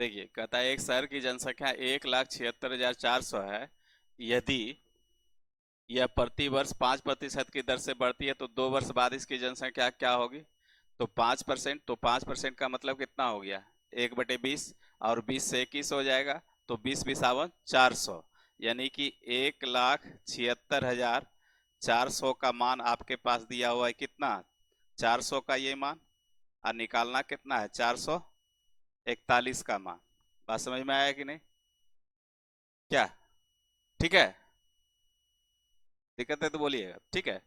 देखिए, कहता है एक शहर की जनसंख्या 1,76,400 है। यदि यह प्रति वर्ष 5% की दर से बढ़ती है तो 2 वर्ष बाद इसकी जनसंख्या क्या होगी? तो 5%, तो 5% का मतलब कितना हो गया? 1/20, और 20 से 21 हो जाएगा, तो 20 × 20 = 400। यानी कि 1,76,400 का मान आपके पास दिया हुआ है। कितना? 400 का ये मान, और निकालना कितना है? 441 का मान। बात समझ में आया कि नहीं? क्या? ठीक है? दिक्कत है तो बोलिएगा। ठीक है।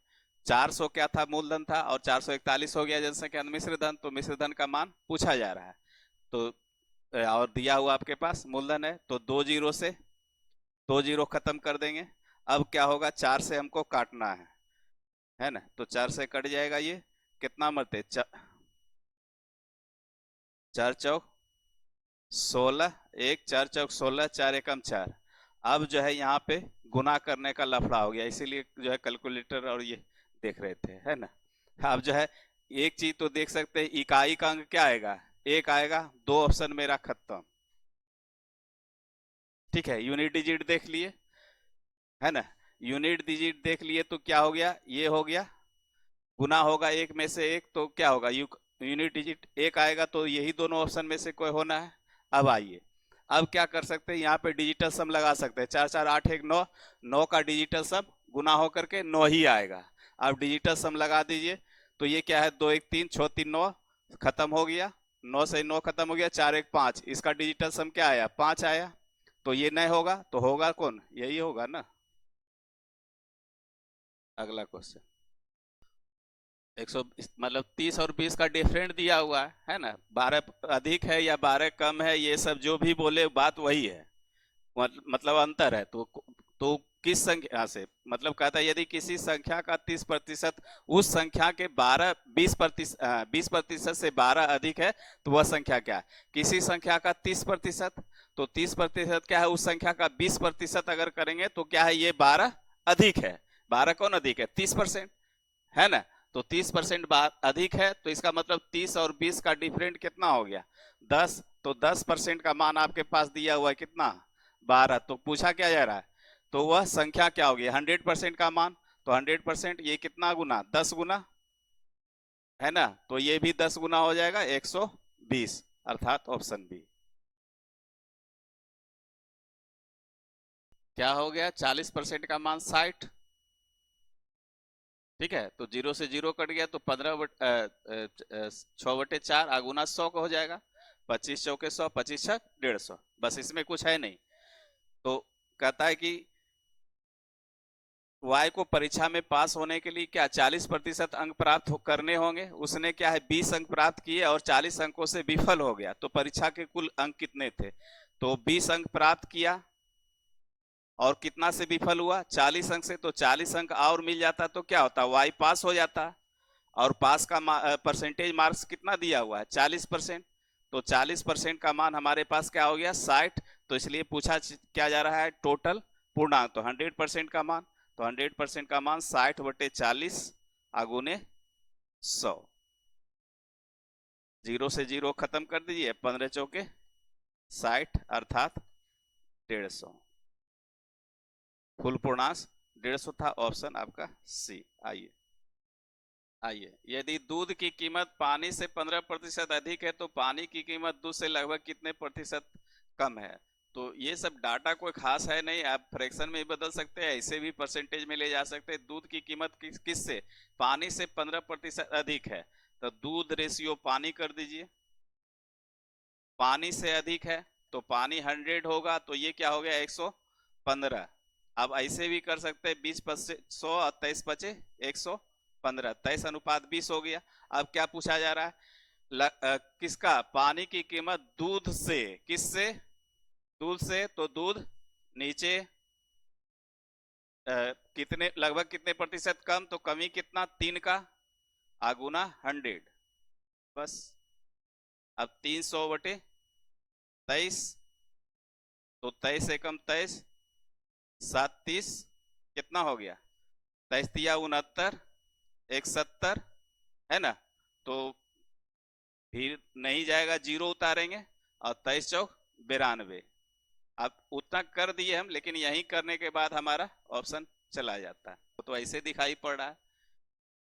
400 क्या था? मूलधन था, और 441 हो गया जनसंख्या मिश्र धन। तो मिश्र धन का मान पूछा जा रहा है। तो और दिया हुआ आपके पास मूलधन है, तो 2 जीरो से 2 जीरो खत्म कर देंगे। अब क्या होगा? 4 से हमको काटना है ना? तो 4 से कट जाएगा ये। कितना मरते? 4 × 4 = 16, 1 4 × 4 = 16, 4 × 1 = 4। अब जो है यहाँ पे गुना करने का लफड़ा हो गया, इसीलिए जो है कैलकुलेटर और ये देख रहे थे, है ना? अब जो है एक चीज तो देख सकते हैं, इकाई का अंक क्या आएगा? 1 आएगा। 2 ऑप्शन मेरा खत्म। ठीक है, यूनिट डिजिट देख लिए, है ना? यूनिट डिजिट देख लिए तो क्या हो गया? ये हो गया। गुना होगा एक में से एक, तो क्या होगा? यूनिट डिजिट एक आएगा, तो यही दोनों ऑप्शन में से कोई होना है। अब आइए, अब क्या कर सकते हैं? यहाँ पे डिजिटल सम लगा सकते हैं। 4 4 8 1 9, 9 का डिजिटल सम गुना होकर के 9 ही आएगा। अब डिजिटल सम लगा दीजिए। तो ये क्या है? 2 1 3, 6 3 9, खत्म हो गया। 9 से 9 खत्म हो गया। 4 1 5, इसका डिजिटल सम क्या आया? 5 आया। तो ये नहीं होगा तो होगा कौन? यही होगा ना। अगला क्वेश्चन। 100, मतलब 30 और 20 का डिफरेंट दिया हुआ है ना? 12 अधिक है या 12 कम है, ये सब जो भी बोले बात वही है। मतलब अंतर है। तो किस संख्या से, मतलब कहता है यदि किसी संख्या का 30% उस संख्या के 20% से 12 अधिक है, तो वह संख्या क्या है? किसी संख्या का 30%, तो 30% क्या है? उस संख्या का 20% अगर करेंगे तो क्या है? ये 12 अधिक है। 12 कौन अधिक है? 30%, है ना? तो 30% अधिक है, तो इसका मतलब 30 और 20 का डिफरेंट कितना हो गया? 10। तो 10% का मान आपके पास दिया हुआ है कितना? 12। तो पूछा क्या जा रहा है? तो वह संख्या क्या होगी? 100% का मान। तो 100% ये कितना गुना? 10 गुना, है ना? तो ये भी 10 गुना हो जाएगा, 120, अर्थात ऑप्शन बी। क्या हो गया? 40% का मान 60। ठीक है, तो 0 से 0 कट गया, तो 6/4 आगुना 100 का हो जाएगा। 25 चौके 100, 25 छक 150। बस, इसमें कुछ है नहीं। तो कहता है कि वाई को परीक्षा में पास होने के लिए क्या 40% अंक प्राप्त करने होंगे। उसने क्या है? 20 अंक प्राप्त किए और 40 अंकों से विफल हो गया। तो परीक्षा के कुल अंक कितने थे? तो 20 अंक प्राप्त किया, और कितना से विफल हुआ? 40 अंक से। तो 40 अंक और मिल जाता तो क्या होता? वाई पास हो जाता। और पास का परसेंटेज मार्क्स कितना दिया हुआ है? 40%। तो 40% का मान हमारे पास क्या हो गया? 60। तो इसलिए पूछा क्या जा रहा है? टोटल पूर्णांक। तो 100% का मान, तो 100% का मान 60/40 आगुने 100। 0 से 0 खत्म कर दीजिए। 15 चौके 60, अर्थात 150। फुल पूर्णांक 150 था। ऑप्शन आपका सी। आइए, आइए, यदि दूध की कीमत पानी से 15% अधिक है, तो पानी की कीमत दूध से लगभग कितने प्रतिशत कम है? तो ये सब डाटा कोई खास है नहीं, आप फ्रैक्शन में भी बदल सकते हैं, ऐसे भी परसेंटेज में ले जा सकते हैं। दूध की कीमत किस से? पानी से 15% अधिक है, तो दूध रेशियो पानी कर दीजिए। पानी से अधिक है, तो पानी 100 होगा, तो ये क्या हो गया? 115। अब ऐसे भी कर सकते हैं, 20 + 100 और 23 × 5 = 115। 23:20 हो गया। अब क्या पूछा जा रहा है? किसका? पानी की कीमत दूध से। किससे? दूध से। तो दूध नीचे कितने, लगभग कितने प्रतिशत कम? तो कमी कितना? 3 का आगुना 100। बस। अब 300/23, तो 23 एकम 23, 7 30, कितना हो गया? 23 × 3 = 69, 170, है ना? तो फिर नहीं जाएगा, 0 उतारेंगे, और 23 चौक 92। अब उतना कर दिए हम, लेकिन यही करने के बाद हमारा ऑप्शन चला जाता है, तो ऐसे दिखाई पड़ रहा है।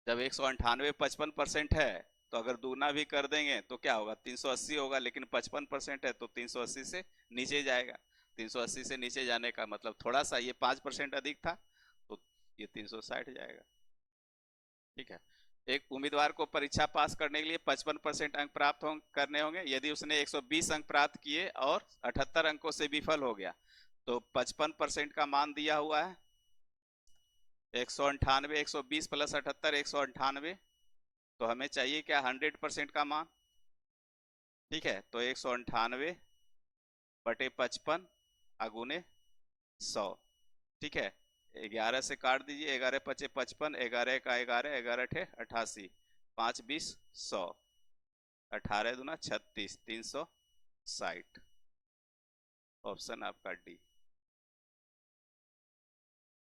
जब 198 55% है, तो अगर दूना भी कर देंगे तो क्या होगा, 380 होगा, लेकिन 55% है तो 380 से नीचे जाएगा। 380 से नीचे जाने का मतलब थोड़ा सा ये 5% अधिक था, तो ये 360 जाएगा। ठीक है। एक उम्मीदवार को परीक्षा पास करने के लिए 55% अंक प्राप्त करने होंगे। यदि उसने 120 अंक प्राप्त किए और 78 अंकों से विफल हो गया, तो 55% का मान दिया हुआ है 198, 120 प्लस 78 198, तो हमें चाहिए क्या, 100% का मान। ठीक है, तो 198 बटे 55 अगुने 100। ठीक है, 11 से काट दीजिए, 11 पचे 55, 11 का 11, 11 ठे 88, 5 20 100, 18 दूना 36, 360। ऑप्शन आपका डी।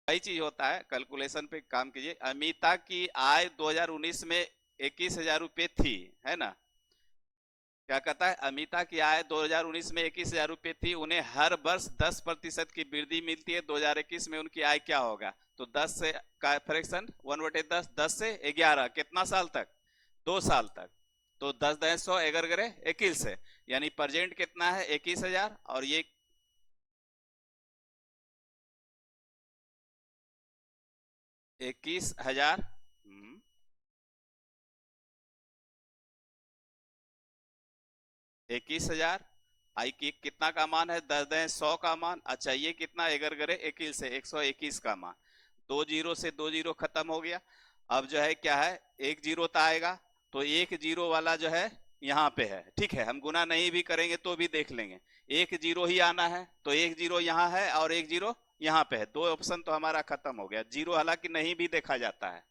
कई चीज होता है, कैलकुलेशन पे काम कीजिए। अमिता की आय 2019 में 21,000 रुपये थी, है ना। क्या कहता है, अमिता की आय 2019 में 21,000 रुपये थी, उन्हें हर वर्ष 10% की वृद्धि मिलती है। 2021 में उनकी आय क्या होगा, तो 10 से का फ्रैक्शन 1/10, 10 से 11, कितना साल तक, 2 साल तक। तो 10 10 100 एगर गरे 21 से, यानी प्रेजेंट कितना है 21,000, और ये 21,000 21,000 आई की कितना का मान है, 10 10 100 का मान। अच्छा ये कितना, एगर गरे 21 से 121 का मान। 2 जीरो से 2 जीरो खत्म हो गया। अब जो है क्या है, 1 जीरो तो आएगा, तो 1 जीरो वाला जो है यहाँ पे है। ठीक है, हम गुना नहीं भी करेंगे तो भी देख लेंगे, 1 जीरो ही आना है, तो 1 जीरो यहाँ है और 1 जीरो यहाँ पे है। 2 ऑप्शन तो हमारा खत्म हो गया। जीरो हालांकि नहीं भी देखा जाता है,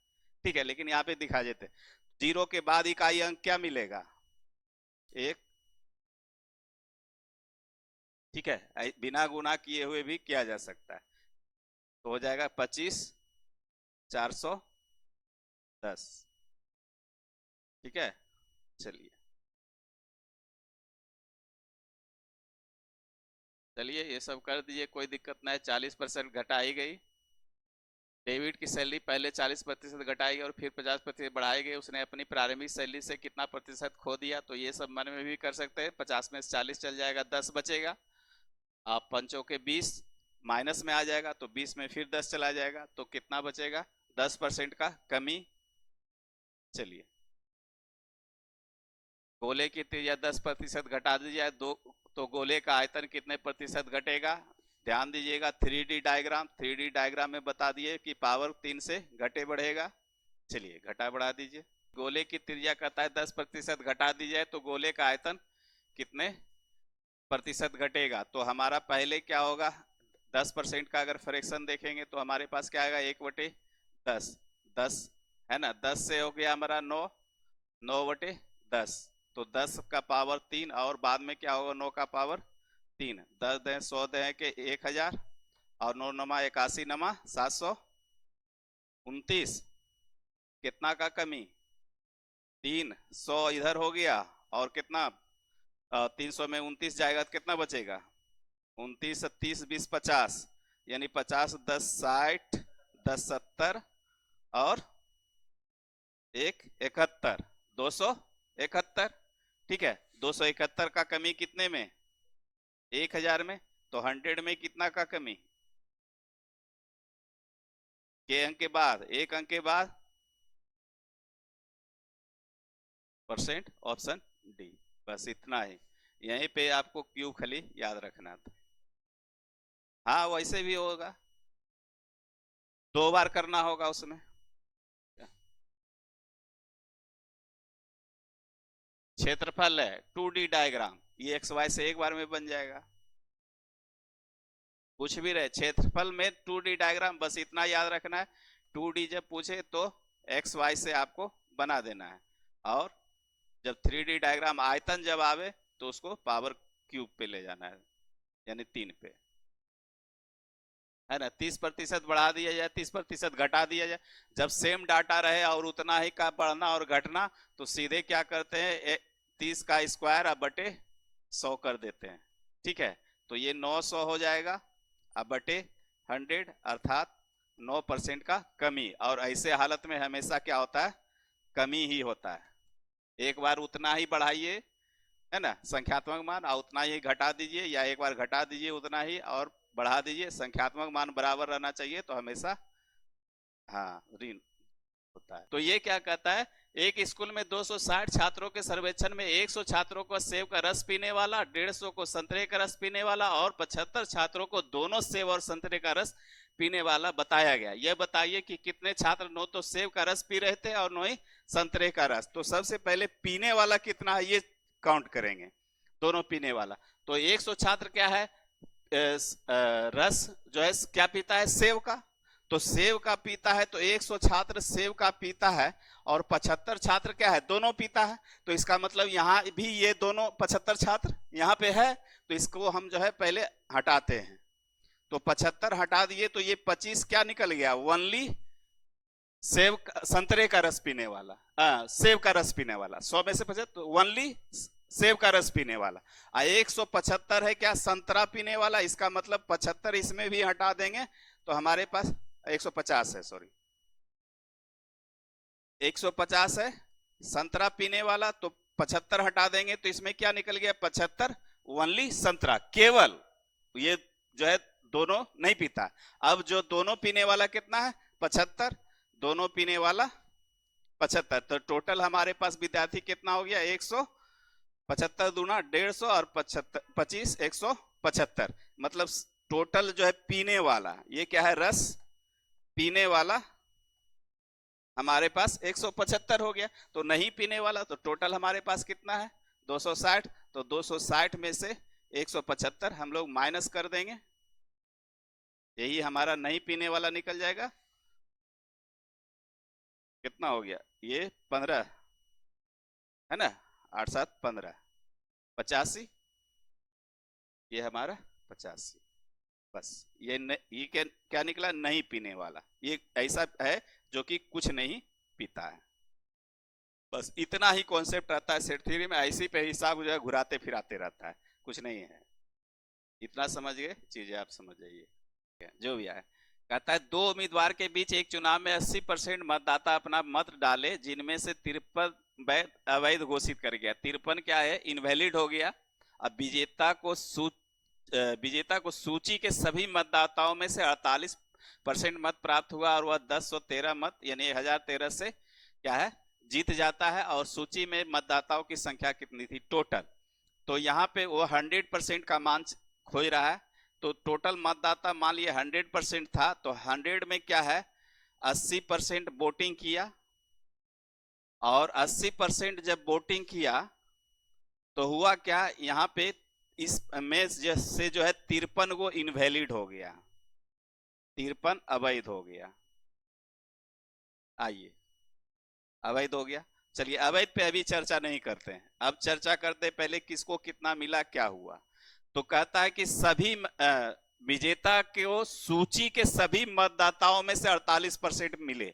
ठीक है, लेकिन यहाँ पे दिखा देते। जीरो के बाद इकाई अंक क्या मिलेगा, 1। ठीक है, बिना गुना किए हुए भी किया जा सकता है, तो हो जाएगा 25,410। ठीक है, चलिए चलिए ये सब कर दीजिए, कोई दिक्कत नहीं है। 40% घटाई गई, डेविड की सैलरी पहले 40% घटाई गई और फिर 50% बढ़ाई गई। उसने अपनी प्रारंभिक सैलरी से कितना प्रतिशत खो दिया, तो ये सब मन में भी कर सकते हैं। 50 में से 40 चल जाएगा, 10 बचेगा। आप पंचों के 20 माइनस में आ जाएगा, तो 20 में फिर 10 चला जाएगा, तो कितना बचेगा, 10% का कमी। चलिए, गोले की त्रिज्या 10% घटा दी जाए दो, तो गोले का आयतन कितने प्रतिशत घटेगा। ध्यान दीजिएगा, 3D डायग्राम, 3D डायग्राम में बता दिए कि पावर 3 से घटे बढ़ेगा। चलिए घटा बढ़ा दीजिए। गोले की त्रिज्या कहता है 10% घटा दी जाए तो गोले का आयतन कितने प्रतिशत घटेगा। तो हमारा पहले क्या होगा, 10% का अगर फ्रैक्शन देखेंगे तो हमारे पास क्या आएगा, 1/10। 10 है ना, 10 से हो गया हमारा 9, 9/10, तो 10 का पावर 3, और बाद में क्या होगा, 9 का पावर 3। 10 दें 100 दें के 1000, और 9 नमा 81 नमा 729, कितना का कमी, 3। 100 इधर हो गया, और कितना 300 में 29 जाएगा तो कितना बचेगा, 29 30 20 50, यानी 50 10 60 10 70 और 1 71, 271। ठीक है, 271 का कमी कितने में, 1000 में। तो 100 में कितना का कमी, के अंक के बाद, एक अंक के बाद परसेंट, ऑप्शन डी। बस इतना ही, यहीं पे आपको क्यू खाली याद रखना था। हाँ वैसे भी होगा, 2 बार करना होगा उसमें। क्षेत्रफल है 2D डायग्राम, ये एक्स वाई से एक बार में बन जाएगा। कुछ भी रहे, क्षेत्रफल में 2D डायग्राम, बस इतना याद रखना है। 2D जब पूछे तो एक्स वाई से आपको बना देना है, और जब 3D डायग्राम आयतन जब आवे तो उसको पावर क्यूब पे ले जाना है, यानी 3 पे, है ना। 30% बढ़ा दिया जाए, 30% घटा दिया जाए। जब सेम डाटा रहे और उतना ही का बढ़ना और घटना, तो सीधे क्या करते हैं, 30 का स्क्वायर अब बटे 100 कर देते हैं। ठीक है, तो ये 900 हो जाएगा अब बटे 100 अर्थात 9% का कमी। और ऐसे हालत में हमेशा क्या होता है, कमी ही होता है। एक बार उतना ही बढ़ाइए, है ना, संख्यात्मक मान, और उतना ही घटा दीजिए, या एक बार घटा दीजिए उतना ही और बढ़ा दीजिए, संख्यात्मक मान बराबर रहना चाहिए, तो हमेशा हाँ ऋण होता है। तो ये क्या कहता है, एक स्कूल में 260 छात्रों के सर्वेक्षण में 100 छात्रों को सेब का रस पीने वाला, 150 को संतरे का रस पीने वाला और 75 छात्रों को दोनों सेब और संतरे का रस पीने वाला बताया गया। यह बताइए कि कितने छात्र नो तो सेब का रस पी रहे थे और नो ही संतरे का रस। तो सबसे पहले पीने वाला कितना है ये काउंट करेंगे, दोनों पीने वाला। तो 100 छात्र क्या है, रस जो है क्या पीता है, सेब का। तो सेब का पीता है, तो 100 छात्र सेब का पीता है और 75 छात्र क्या है, दोनों पीता है। तो इसका मतलब यहाँ भी ये दोनों 75 छात्र यहाँ पे है, तो इसको हम जो है पहले हटाते हैं। तो 75 हटा दिए तो ये 25 क्या निकल गया, ओनली सेब संतरे का रस पीने वाला, सेब का रस पीने वाला। 100 में से 75 तो ओनली सेब का रस पीने वाला। 175 है क्या, संतरा पीने वाला। इसका मतलब 75 इसमें भी हटा देंगे तो हमारे पास 150 है, सॉरी 150 है संतरा पीने वाला। तो 75 हटा देंगे तो इसमें क्या निकल गया, 75 ओनली संतरा, केवल ये जो है दोनों नहीं पीता। अब जो दोनों पीने वाला कितना है, 75, दोनों पीने वाला 75। तो टोटल हमारे पास विद्यार्थी कितना हो गया, 175 दूना 150 और 25 175। मतलब टोटल जो है पीने वाला, ये क्या है, रस पीने वाला हमारे पास 175 हो गया। तो नहीं पीने वाला, तो टोटल हमारे पास कितना है, 260। तो 260 में से 175 हम लोग माइनस कर देंगे, यही हमारा नहीं पीने वाला निकल जाएगा। कितना हो गया, ये 15 है ना, 8 7 15 85, ये हमारा 85। बस ये क्या निकला, नहीं पीने वाला। ये ऐसा है जो कि कुछ नहीं पीता है। बस इतना ही कॉन्सेप्ट रहता है सेट थ्योरी में। ऐसी पे हिसाब जो है घुराते फिराते रहता है, कुछ नहीं है। इतना समझ गए, चीजें आप समझ जाइए। जो भी है, कहता है दो उम्मीदवार के बीच एक चुनाव में 80% मतदाता अपना मत डाले, जिनमें से 53 अवैध घोषित कर गया। 53 क्या है, इनवैलिड हो गया। अब विजेता को सूची के सभी मतदाताओं में से 48% मत प्राप्त हुआ और वह 1013 मत यानी 1013 से क्या है, जीत जाता है। और सूची में मतदाताओं की संख्या कितनी थी टोटल, तो यहाँ पे वो 100% का मान खोज रहा है। तो टोटल मतदाता मान लिया 100% था, तो 100 में क्या है, 80% वोटिंग किया। और 80% जब वोटिंग किया तो हुआ क्या, यहाँ पे इस में से जो है 53 को इनवैलिड हो गया, 53 अवैध हो गया। आइए, अवैध हो गया। चलिए अवैध पे अभी चर्चा नहीं करते हैं, अब चर्चा करते पहले किसको कितना मिला, क्या हुआ। तो कहता है कि सभी विजेता को सूची के सभी मतदाताओं में से 48% मिले।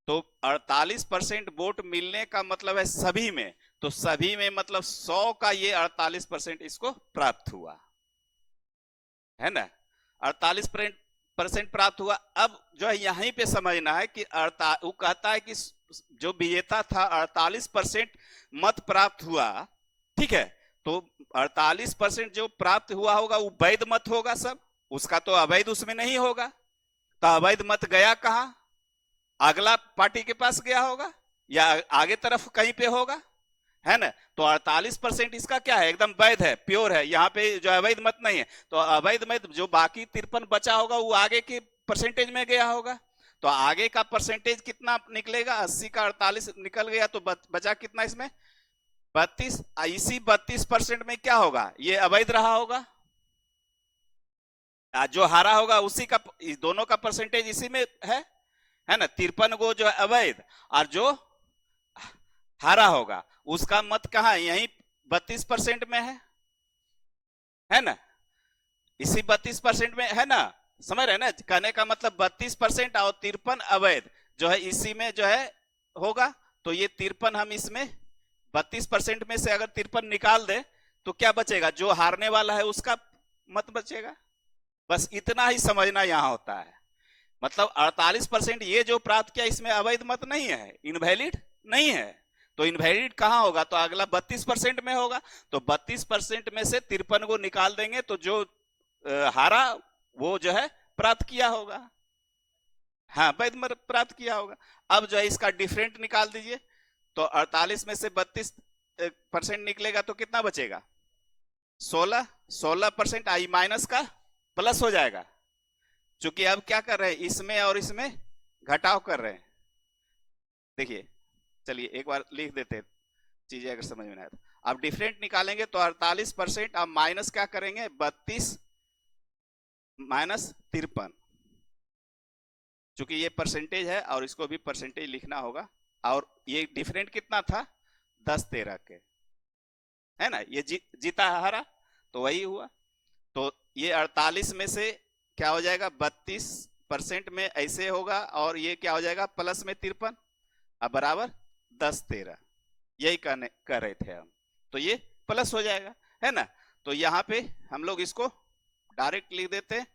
तो 48% वोट मिलने का मतलब है सभी में, तो सभी में मतलब 100 का ये 48% इसको प्राप्त हुआ, है ना, 48% प्राप्त हुआ। अब जो है यहीं पे समझना है कि वो कहता है कि जो विजेता था 48% मत प्राप्त हुआ, ठीक है। तो 48% जो प्राप्त हुआ होगा वो वैध मत होगा सब, उसका तो अवैध उसमें नहीं होगा। तो अवैध मत गया कहां, अगला पार्टी के पास गया होगा या आगे तरफ कहीं पे होगा, है ना। तो 48% इसका क्या है, एकदम वैध है, प्योर है, यहाँ पे जो अवैध मत नहीं है। तो अवैध मत जो बाकी 53 बचा होगा वो आगे के परसेंटेज में गया होगा। तो आगे का परसेंटेज कितना निकलेगा, 80 का 48 निकल गया, तो बचा कितना इसमें 32। इसी 32% में क्या होगा, ये अवैध रहा होगा, जो हारा होगा उसी का, दोनों का परसेंटेज इसी में है ना। 53 को जो है अवैध, और जो हारा होगा उसका मत कहां, यही 32% में है ना, इसी 32% में है ना, समझ रहे ना। कहने का मतलब 32% और 53 अवैध जो है इसी में जो है होगा। तो ये 53 हम इसमें 32% में से अगर 53 निकाल दे तो क्या बचेगा, जो हारने वाला है उसका मत बचेगा। बस इतना ही समझना यहां होता है। मतलब 48% ये जो प्राप्त किया इसमें अवैध मत नहीं है, इनवैलिड नहीं है। तो इनवैलिड कहां होगा, तो अगला 32% में होगा। तो 32% में से 53 को निकाल देंगे तो जो हारा वो जो है प्राप्त किया होगा। हाँ, वैध मत प्राप्त किया होगा। अब जो है इसका डिफरेंट निकाल दीजिए। तो 48 में से 32% निकलेगा तो कितना बचेगा, 16। 16% आई माइनस का प्लस हो जाएगा, क्योंकि अब क्या कर रहे हैं, इसमें और इसमें घटाव कर रहे हैं। देखिए, चलिए एक बार लिख देते हैं, चीजें अगर समझ में आए तो। अब डिफरेंट निकालेंगे तो 48%, अब माइनस क्या करेंगे, 32 माइनस 53, चूंकि ये परसेंटेज है और इसको भी परसेंटेज लिखना होगा। और ये डिफरेंट कितना था, 10-13 के, है ना। ये जीता हारा तो वही हुआ। तो ये 48 में से क्या हो जाएगा, 32% में ऐसे होगा, और ये क्या हो जाएगा प्लस में 53, अब बराबर 10-13, यही कर रहे थे हम। तो ये प्लस हो जाएगा, है ना। तो यहाँ पे हम लोग इसको डायरेक्ट लिख देते हैं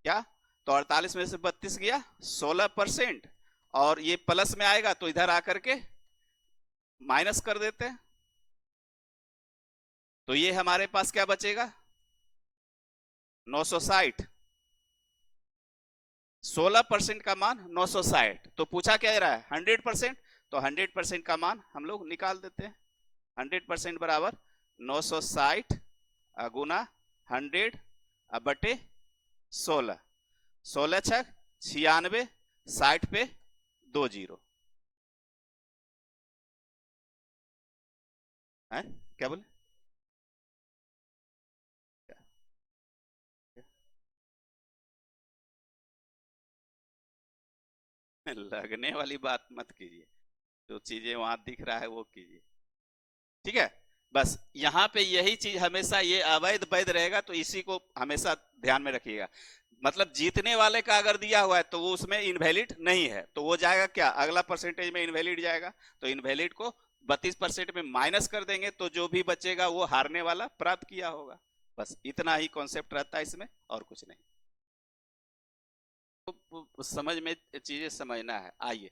क्या, तो 48 में से 32 गया 16%, और ये प्लस में आएगा तो इधर आकर के माइनस कर देते हैं। तो ये हमारे पास क्या बचेगा, 960। 16% का मान 960, तो पूछा क्या रहा है 100%, तो 100% का मान हम लोग निकाल देते हैं। 100% बराबर 960 गुना 100 बटे 16, 16 छक 96, 60 पे 2 जीरो है, क्या बोले, लगने वाली बात मत कीजिए, जो चीजें वहां दिख रहा है वो कीजिए, ठीक है। बस यहाँ पे यही चीज हमेशा, ये अवैध वैध रहेगा तो इसी को हमेशा ध्यान में रखिएगा। मतलब जीतने वाले का अगर दिया हुआ है तो वो उसमें इनवैलिड नहीं है, तो वो जाएगा क्या, अगला परसेंटेज में इनवैलिड जाएगा। तो इनवैलिड को 32% में माइनस कर देंगे तो जो भी बचेगा वो हारने वाला प्राप्त किया होगा। बस इतना ही कॉन्सेप्ट रहता है इसमें, और कुछ नहीं। तो समझ में चीजें समझना है। आइए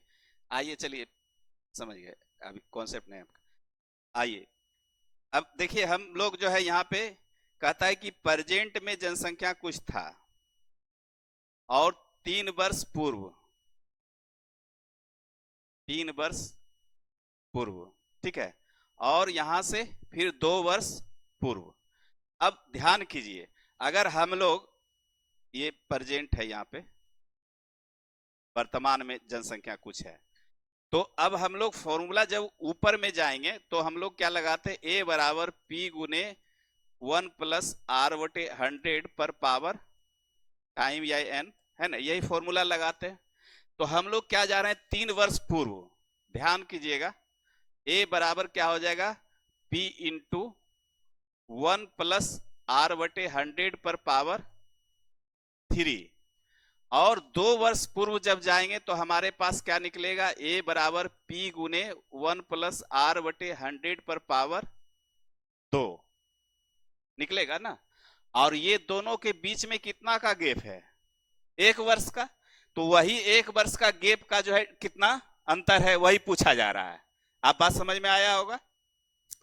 आइए चलिए, समझ गए, अभी कॉन्सेप्ट नहीं आइए। अब देखिए, हम लोग जो है यहाँ पे कहता है कि प्रेजेंट में जनसंख्या कुछ था, और 3 वर्ष पूर्व, 3 वर्ष पूर्व, ठीक है, और यहां से फिर 2 वर्ष पूर्व। अब ध्यान कीजिए, अगर हम लोग, ये प्रेजेंट है यहाँ पे, वर्तमान में जनसंख्या कुछ है, तो अब हम लोग फॉर्मूला जब ऊपर में जाएंगे तो हम लोग क्या लगाते हैं, ए बराबर पी गुने 1 प्लस आर बटे 100 पर पावर टाइम या एन, है ना, यही फॉर्मूला लगाते हैं। तो हम लोग क्या जा रहे हैं, 3 वर्ष पूर्व, ध्यान कीजिएगा, ए बराबर क्या हो जाएगा, पी इंटू 1 प्लस आर बटे 100 पर पावर 3, और 2 वर्ष पूर्व जब जाएंगे तो हमारे पास क्या निकलेगा, ए बराबर पी गुने 1 प्लस आर बटे 100 पर पावर 2 निकलेगा ना। और ये दोनों के बीच में कितना का गैप है, 1 वर्ष का। तो वही 1 वर्ष का गैप का जो है कितना अंतर है, वही पूछा जा रहा है। आप बात समझ में आया होगा,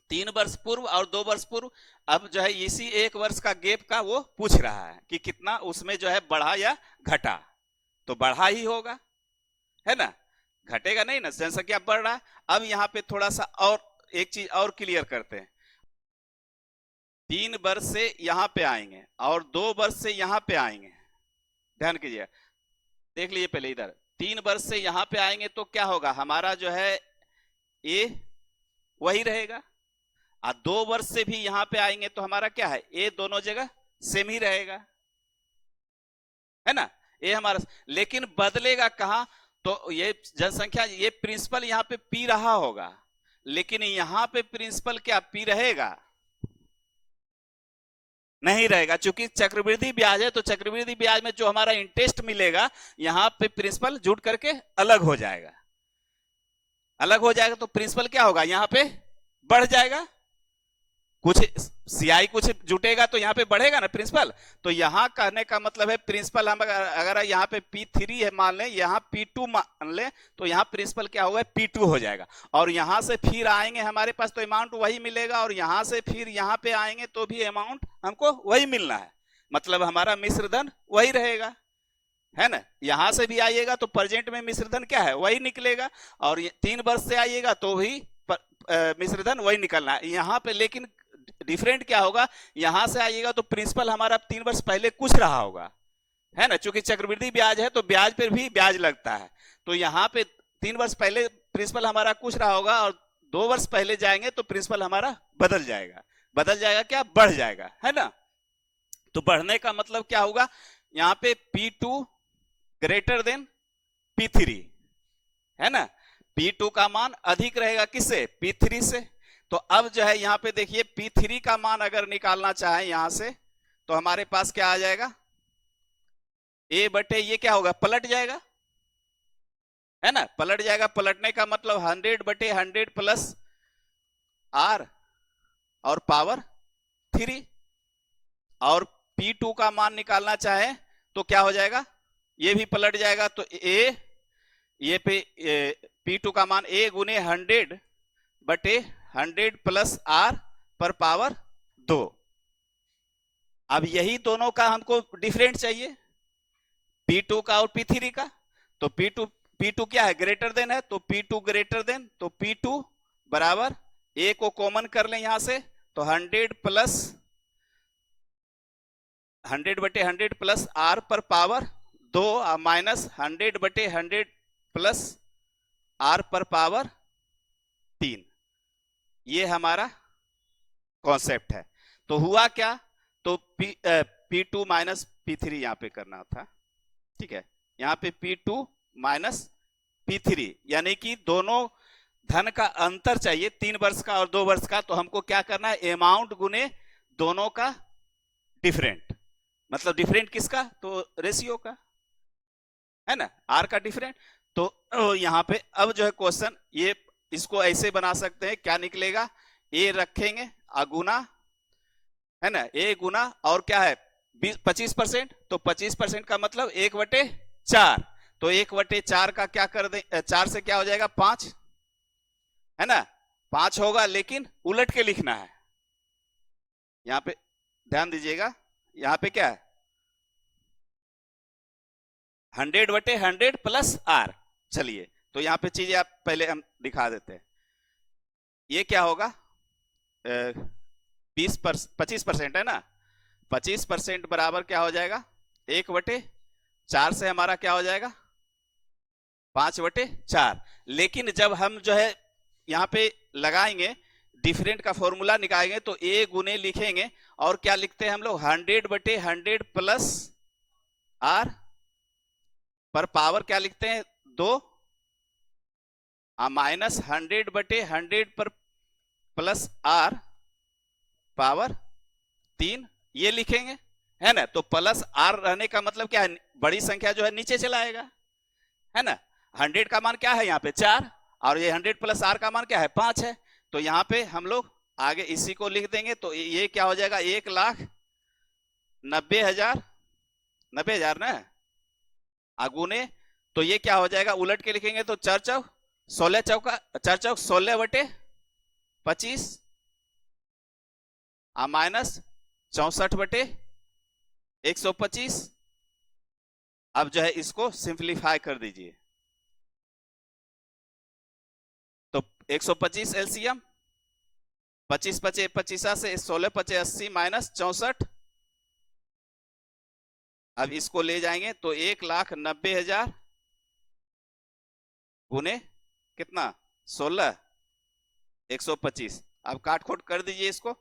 3 वर्ष पूर्व और 2 वर्ष पूर्व। अब जो है इसी 1 वर्ष का गैप का वो पूछ रहा है कि कितना उसमें जो है बढ़ा या घटा, तो बढ़ा ही होगा, है ना, घटेगा नहीं ना, जनसंख्या बढ़ रहा है। अब यहाँ पे थोड़ा सा और एक चीज और क्लियर करते हैं, 3 वर्ष से यहां पे आएंगे और 2 वर्ष से यहां पे आएंगे, ध्यान कीजिए, देख लीजिए पहले इधर, 3 वर्ष से यहां पे आएंगे तो क्या होगा, हमारा जो है ए वही रहेगा, और 2 वर्ष से भी यहां पे आएंगे तो हमारा क्या है, ए दोनों जगह सेम ही रहेगा, है ना, ए हमारा, लेकिन बदलेगा कहां, तो ये जनसंख्या, ये प्रिंसिपल यहां पे पी रहा होगा, लेकिन यहां पे प्रिंसिपल क्या पी रहेगा, नहीं रहेगा, क्योंकि चक्रवृद्धि ब्याज है। तो चक्रवृद्धि ब्याज में जो हमारा इंटरेस्ट मिलेगा, यहां पे प्रिंसिपल जुड़ करके अलग हो जाएगा, अलग हो जाएगा, तो प्रिंसिपल क्या होगा, यहां पे बढ़ जाएगा, कुछ सीआई कुछ जुटेगा तो यहाँ पे बढ़ेगा ना प्रिंसिपल। तो यहाँ कहने का मतलब है प्रिंसिपल हम अगर यहाँ पे P3 है मान लें, यहाँ P2 मान लें, तो यहाँ प्रिंसिपल क्या होगा P2 हो जाएगा। और यहाँ से फिर आएंगे हमारे पास तो अमाउंट वही मिलेगा, और यहाँ से फिर यहाँ पे आएंगे तो भी अमाउंट हमको वही मिलना है, मतलब हमारा मिश्र धन वही रहेगा, है ना। यहां से भी आइएगा तो प्रेजेंट में मिश्र धन क्या है वही निकलेगा, और 3 वर्ष से आइएगा तो भी मिश्र धन वही निकलना है यहाँ पे। लेकिन डिफरेंट क्या होगा, यहां से आइएगा तो प्रिंसिपल हमारा 3 वर्ष पहले कुछ रहा होगा, है ना, चूंकि चक्रवृद्धि ब्याज है तो ब्याज पर भी ब्याज लगता है। तो यहाँ पे 3 वर्ष पहले प्रिंसिपल हमारा कुछ रहा होगा, और 2 वर्ष पहले जाएंगे तो प्रिंसिपल हमारा बदल जाएगा। बदल जाएगा क्या, बढ़ जाएगा, है ना। तो बढ़ने का मतलब क्या होगा, यहाँ पे P2 ग्रेटर देन P3, है ना। P2 का मान अधिक रहेगा किससे, P3 से। तो अब जो है यहाँ पे देखिए P3 का मान अगर निकालना चाहे यहां से, तो हमारे पास क्या आ जाएगा, A बटे ये क्या होगा, पलट जाएगा, है ना, पलट जाएगा। पलटने का मतलब 100 बटे 100 प्लस R और पावर 3। और P2 का मान निकालना चाहे तो क्या हो जाएगा, ये भी पलट जाएगा। तो ये पे P2 का मान A गुने 100 बटे 100 प्लस R पर पावर 2। अब यही दोनों का हमको डिफरेंट चाहिए, P2 का और P3 का। तो P2 क्या है, ग्रेटर देन है, तो P2 ग्रेटर देन, तो P2 बराबर A को कॉमन कर लें यहां से, तो 100 प्लस 100 बटे 100 प्लस R पर पावर 2 माइनस 100 बटे 100 प्लस R पर पावर 3। ये हमारा कॉन्सेप्ट है। तो हुआ क्या, तो P2 माइनस P3 यहां पे करना था, ठीक है। यहां पे P2 माइनस P3 यानी कि दोनों धन का अंतर चाहिए, 3 वर्ष का और 2 वर्ष का। तो हमको क्या करना है, अमाउंट गुने दोनों का डिफरेंट, मतलब डिफरेंट किसका, तो रेशियो का, है ना, आर का डिफरेंट। तो यहां पे अब जो है क्वेश्चन ये इसको ऐसे बना सकते हैं, क्या निकलेगा, ए रखेंगे अगुना, है ना, ए गुना और क्या है 25%, तो 25% का मतलब 1/4। तो 1/4 का क्या कर दे, 4 से क्या हो जाएगा 5, है ना, 5 होगा, लेकिन उलट के लिखना है। यहां पे ध्यान दीजिएगा, यहां पे क्या है 100/100 प्लस R। चलिए तो यहां पे चीजें आप पहले हम दिखा देते हैं। ये क्या होगा 25% है ना, 25% बराबर क्या हो जाएगा 1/4 से हमारा क्या हो जाएगा 5/4। लेकिन जब हम जो है यहाँ पे लगाएंगे डिफरेंट का फॉर्मूला निकालेंगे तो ए गुने लिखेंगे, और क्या लिखते हैं हम लोग 100/100 प्लस R पर पावर क्या लिखते हैं 2 माइनस 100/100 पर प्लस R पावर 3, ये लिखेंगे, है ना। तो प्लस R रहने का मतलब क्या है, बड़ी संख्या जो है नीचे चलाएगा, है ना। 100 का मान क्या है यहाँ पे 4, और ये 100 प्लस R का मान क्या है 5 है। तो यहाँ पे हम लोग आगे इसी को लिख देंगे, तो ये क्या हो जाएगा 1,90,000 ना अगुने, तो ये क्या हो जाएगा उलट के लिखेंगे तो 4 चौक 16/25 माइनस 64/125। अब जो है इसको सिंप्लीफाई कर दीजिए, तो 125 एलसीएम 25/5 से 16/5 माइनस 64। अब इसको ले जाएंगे तो 1,90,000 गुने कितना 16 125। अब काट खोट कर दीजिए इसको,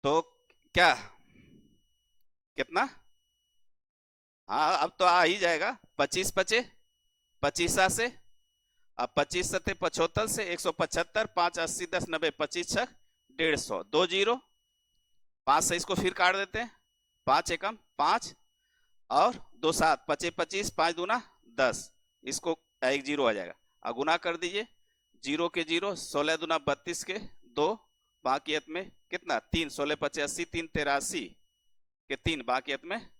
तो क्या कितना, हाँ अब तो आ ही जाएगा 25/5 से, अब 25 सत्ते 75 से 175, 5 80 10 90 25 6 150, 2 0 5 से इसको फिर काट देते हैं, 5 एकम 5 और 2 7 25 5 दूना 10, इसको 1 0 आ जाएगा। गुना कर दीजिए 0 के 0 16 दूना 32 के 2 बाकियत में कितना 3, 16 5 80, 3 83 के 3, बाकियत में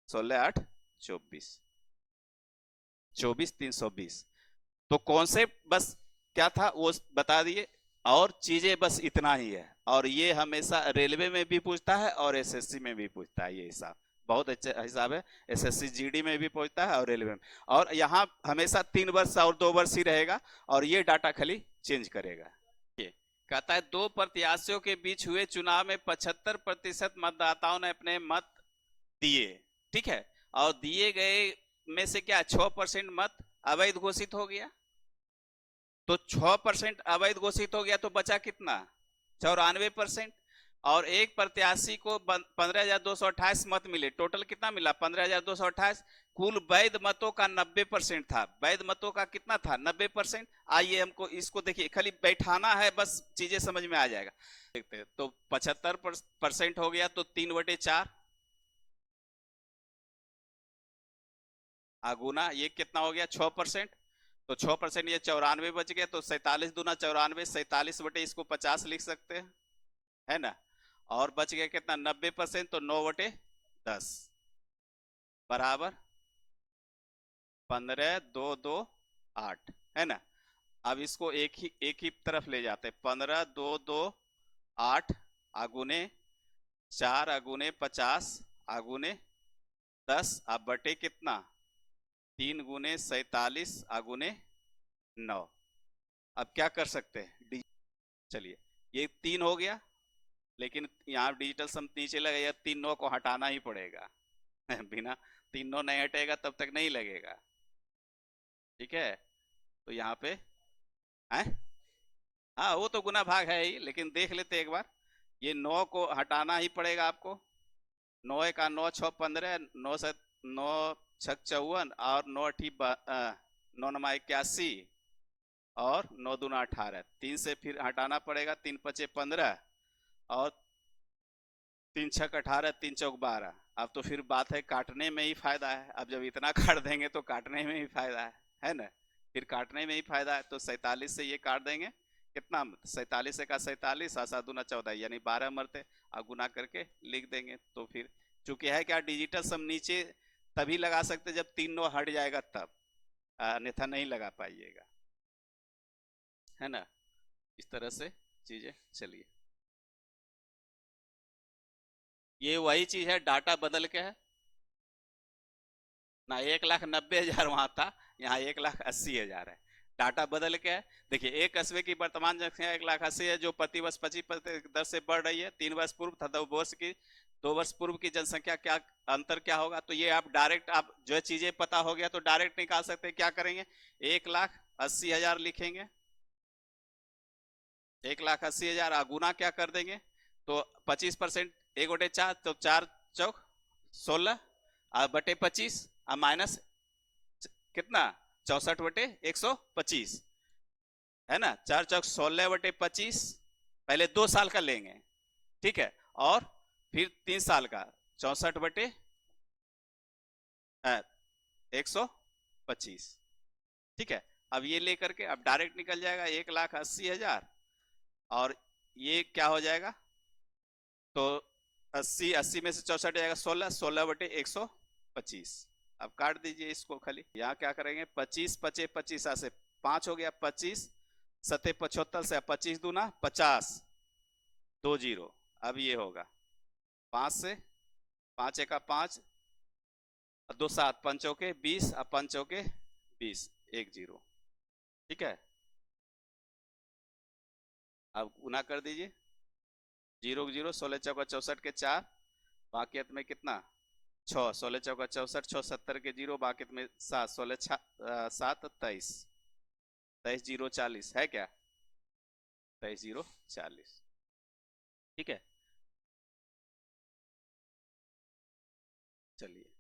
16 8 24, 24 320। तो कॉन्सेप्ट बस क्या था वो बता दिए, और चीजें बस इतना ही है। और ये हमेशा रेलवे में भी पूछता है और एसएससी में भी पूछता है, ये हिसाब बहुत अच्छा हिसाब है। एसएससी जीडी में भी पूछता है और रेलवे में। और यहाँ हमेशा 3 वर्ष और 2 वर्ष ही रहेगा, और ये डाटा खाली चेंज करेगा। ये कहता है 2 प्रत्याशियों के बीच हुए चुनाव में 75% मतदाताओं ने अपने मत दिए, ठीक है, और दिए गए में से क्या 6% मत अवैध घोषित हो गया। तो 6% अवैध घोषित हो गया, तो बचा कितना 94%। और एक प्रत्याशी को 15,228 मत मिले, टोटल कितना मिला 15,228। कुल वैध मतों का 90% था, वैध मतों का कितना था 90%। आइए हमको इसको देखिए, खाली बैठाना है, बस चीजें समझ में आ जाएगा। देखते हैं, तो 75% हो गया, तो 3/4 आगुना ये कितना हो गया 6%। तो 6% ये 94 बच गया, तो 47 दूना 94, 47 बटे इसको 50 लिख सकते हैं, है ना। और बच गया कितना 90%, तो 9/10 बराबर 15 2 2 8, है ना। अब इसको एक ही तरफ ले जाते हैं, 15 2 2 8 आगुने 4 आगुने 50 आगुने 10, अब बटे कितना 3 गुने 47 आगुने 9। अब क्या कर सकते हैं, चलिए ये 3 हो गया, लेकिन यहाँ डिजिटल सम नीचे लगेगा, 3 9 को हटाना ही पड़ेगा बिना 3 9 नहीं हटेगा तब तक नहीं लगेगा, ठीक है। तो यहाँ पे है, हाँ वो तो गुना भाग है ही, लेकिन देख लेते एक बार। ये 9 को हटाना ही पड़ेगा आपको। 9 का 9 6 15, 9 से 9 6 54, और 9 अठी 9 9 81, और 9 दूना 18, 3 से फिर हटाना पड़ेगा, 3 5 15, और 3 6 18, 3 चौक 12। अब तो फिर बात है काटने में ही फायदा है, अब जब इतना काट देंगे तो काटने में ही फायदा है ना। फिर काटने में ही फायदा है, तो 47 से ये काट देंगे, कितना 47 का 47, 7 दूना 14, यानी 12 मरते, और गुना करके लिख देंगे। तो फिर चूंकि है क्या डिजिटल सम नीचे तभी लगा सकते जब 3 9 हट जाएगा तब, अन्यथा नहीं लगा पाइएगा, है ना। इस तरह से चीजें चलिए। ये वही चीज है, डाटा बदल के है ना, 1,90,000 वहां था, यहाँ 1,80,000 है, डाटा बदल के है। देखिए एक कस्बे की वर्तमान जनसंख्या 1,80,000 है, जो प्रति वर्ष 25% दर से बढ़ रही है। 3 वर्ष पूर्व तथा 2 वर्ष पूर्व की जनसंख्या क्या अंतर क्या होगा, तो ये आप डायरेक्ट, आप जो चीजें पता हो गया तो डायरेक्ट निकाल सकते हैं। क्या करेंगे 1,80,000 लिखेंगे, 1,80,000 गुना क्या कर देंगे, तो 25%, 1/4, तो 4 चौक 16, बटे 25, माइनस कितना 64/125, है ना। 4 चौक 16/25, पहले 2 साल का लेंगे, ठीक है, और फिर 3 साल का 64/125, ठीक है। अब ये लेकर के अब डायरेक्ट निकल जाएगा 1,80,000, और ये क्या हो जाएगा, तो 80 80 में से 64 जाएगा 16, 16/125। अब काट दीजिए इसको, खाली यहाँ क्या करेंगे 25 25 25 से 5 हो गया, 25 सते 75 से 25 दूना 50, 2 0। अब ये होगा 5 से 5 1 5, 2 7 5 के 20, अब 5 के 20, 1 0, ठीक है। अब गुना कर दीजिए, 0 0, 16 चौका 64 के 4, बाकियत में कितना 6, 16 चौका 64, 6 70 के 0, बाकियत में 7, 16 7 23, 23 0 40, है क्या 23 0 40, ठीक है। चलिए